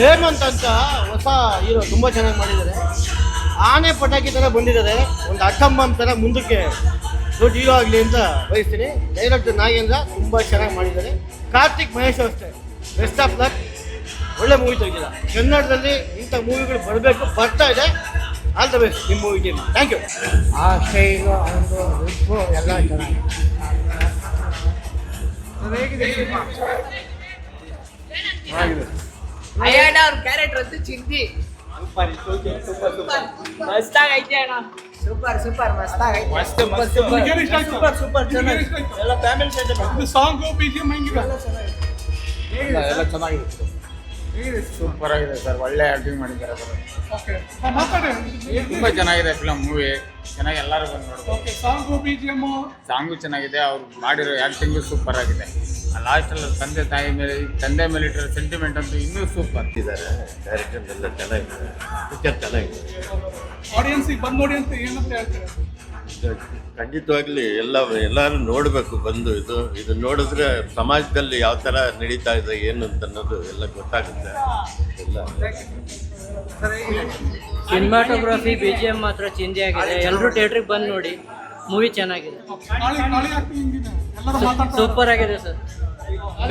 ಹೇಮಂತ್ ಅಂತ ಹೊಸ ಹೀರೋ ತುಂಬ ಚೆನ್ನಾಗಿ ಮಾಡಿದ್ದಾರೆ. ಆನೆ ಪಟಾಕಿ ಥರ ಬಂದಿದ್ದಾರೆ, ಒಂದು ಅಕ್ಕಂಬಂ ಥರ ಮುಂದಕ್ಕೆ ದೊಡ್ಡ ಹೀರೋ ಆಗಲಿ ಅಂತ ಬಯಸ್ತೀನಿ. ಡೈರೆಕ್ಟರ್ ನಾಗೇಂದ್ರ ತುಂಬ ಚೆನ್ನಾಗಿ ಮಾಡಿದ್ದಾರೆ. ಕಾರ್ತಿಕ್ ಮಹೇಶ್ ಅಷ್ಟೇ, ಬೆಸ್ಟ್ ಆಫ್ ಲಕ್. ಒಳ್ಳೆ ಮೂವಿ ತೆಗೆದಿಲ್ಲ. ಕನ್ನಡದಲ್ಲಿ ಇಂಥ ಮೂವಿಗಳು ಬರಬೇಕು, ಬರ್ತಾ ಇದೆ. ಆಲ್ ದ ಬೆಸ್ಟ್ ನಿಮ್ಮ ಮೂವಿ ಟೀಮ್. Thank you. ಆ ಸ್ಟೈಲು ಒಂದು ಉಪ್ಪು ಎಲ್ಲ ಚೆನ್ನಾಗಿ ಅಯ್ಯಣ್ಣ ಅವ್ರ ಕ್ಯಾರೆಕ್ಟರ್ ಅಂತೂ ಚಿಂತಿ ಮಸ್ತಾಗೈತೆ ಅಣ್ಣ. Super super ಮಸ್ತಾಗೈತೆ. ಸೂಪರ್ ಚೆನ್ನಾಗಿ ಎಲ್ಲ ಫ್ಯಾಮಿಲಿ ಸೆಂಟರ್. ಸಾಂಗ್ BGM ಹೆಂಗಿದೆ? ಎಲ್ಲ ಚೆನ್ನಾಗಿದೆ. ಸೂಪರ್ ಆಗಿದೆ ಸರ್, ಒಳ್ಳೆ ಆಕ್ಟಿಂಗ್ ಮಾಡಿದ್ದಾರೆ ಸರ್. ಓಕೆ ಮಾತಾಡಿ. ತುಂಬ ಚೆನ್ನಾಗಿದೆ ಫಿಲಮ್, ಮೂವಿ ಚೆನ್ನಾಗಿ ಎಲ್ಲರೂ ಬಂದು ನೋಡ್ಬೋದು. ಓಕೆ ಸಾಂಗ್ BGM ಸಾಂಗು ಚೆನ್ನಾಗಿದೆ, ಅವ್ರು ಮಾಡಿರೋ ಆ್ಯಕ್ಟಿಂಗು ಸೂಪರ್ ಆಗಿದೆ. ಲಾಸ್ಟಲ್ಲಿ ತಂದೆ ಮೇಲೆ ಇಟ್ಟಿರೋ ಸೆಂಟಿಮೆಂಟ್ ಅಂತೂ ಇನ್ನೂ ಸೂಪರ್ ಇದ್ದಾರೆ. ಡೈರೆಕ್ಷನ್ ಎಲ್ಲ ಚೆನ್ನಾಗಿದೆ, ಪಿಕ್ಚರ್ ಚೆನ್ನಾಗಿದೆ. ಆಡಿಯನ್ಸಿಗೆ ಬಂದು ನೋಡಿ ಅಂತ ಏನಂತ ಹೇಳ್ತಾರೆ? ಖಂಡಿತವಾಗ್ಲಿ ಎಲ್ಲರೂ ನೋಡಬೇಕು ಬಂದು. ಇದು ನೋಡಿದ್ರೆ ಸಮಾಜದಲ್ಲಿ ಯಾವ ಥರ ನಡೀತಾ ಇದೆ ಏನು ಅಂತ ಅನ್ನೋದು ಎಲ್ಲ ಗೊತ್ತಾಗುತ್ತೆ. ಎಲ್ಲ ಸಿನಿಮಾಟೋಗ್ರಫಿ BGM ಮಾತ್ರ ಚೇಂಜ್ ಆಗಿದೆ. ಎಲ್ಲರೂ ಥಿಯೇಟ್ರಿಗೆ ಬಂದು ನೋಡಿ, ಮೂವಿ ಚೆನ್ನಾಗಿದೆ, ಕಾಳಿ ಆಕ್ಟಿಂಗ್ ಹೆಂಗಿದೆ? ಎಲ್ಲರೂ ಮಾತಾಡ್ತಾರೆ. ಸೂಪರ್ ಆಗಿದೆ ಸರ್.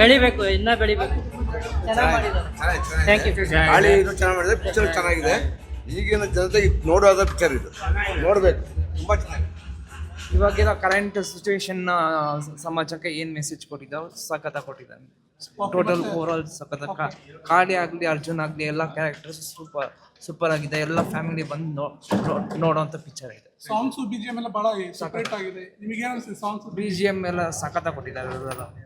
ಬೆಳಿಬೇಕು, ಇನ್ನೂ ಬೆಳಿಬೇಕು. ಚೆನ್ನಾಗಿ ಮಾಡಿದ್ದಾರೆ. Thank you. ಗಾಳಿ ಇದು ಚೆನ್ನಾಗಿ ಮಾಡಿದೆ, ಪಿಕ್ಚರ್ ಚೆನ್ನಾಗಿದೆ. ಈಗಿನ ಜನತೆಗೆ ನೋಡೋದ ಪಿಕ್ಚರ್ ಇದು, ನೋಡಬೇಕು. ತುಂಬ ಚೆನ್ನಾಗಿದೆ. ಇವಾಗಿರೋ ಕರೆಂಟ್ ಸಿಚುವೇಶನ್ ಸಮಾಜಕ್ಕೆ ಏನು ಮೆಸೇಜ್ ಕೊಟ್ಟಿದ್ದಾವೆ ಸಖತ್ತಾಗಿ ಕೊಟ್ಟಿದ್ದಾನೆ. ಟೋಟಲ್ ಓವರಾಲ್ ಸಖತ್. ಕಾಳಿ ಆಗಲಿ ಅರ್ಜುನ್ ಆಗಲಿ ಎಲ್ಲ ಕ್ಯಾರೆಕ್ಟರ್ಸ್ ಸೂಪರ್ ಆಗಿದೆ. ಎಲ್ಲ ಫ್ಯಾಮಿಲಿ ಬಂದು ನೋಡೋಂಥ ಪಿಕ್ಚರ್ ಇದೆ. ಸಾಂಗ್ಸು BGM ಎಲ್ಲ ಭಾಳ ಸಪ್ರೇಟ್ ಆಗಿದೆ. ನಿಮಗೆ ಏನು ಅನಿಸ್ತಿದೆ ಸಾಂಗ್ಸ್? BGM ಎಲ್ಲ ಸಖತ್ತಾಗಿ ಕೊಟ್ಟಿದ್ದಾರೆ.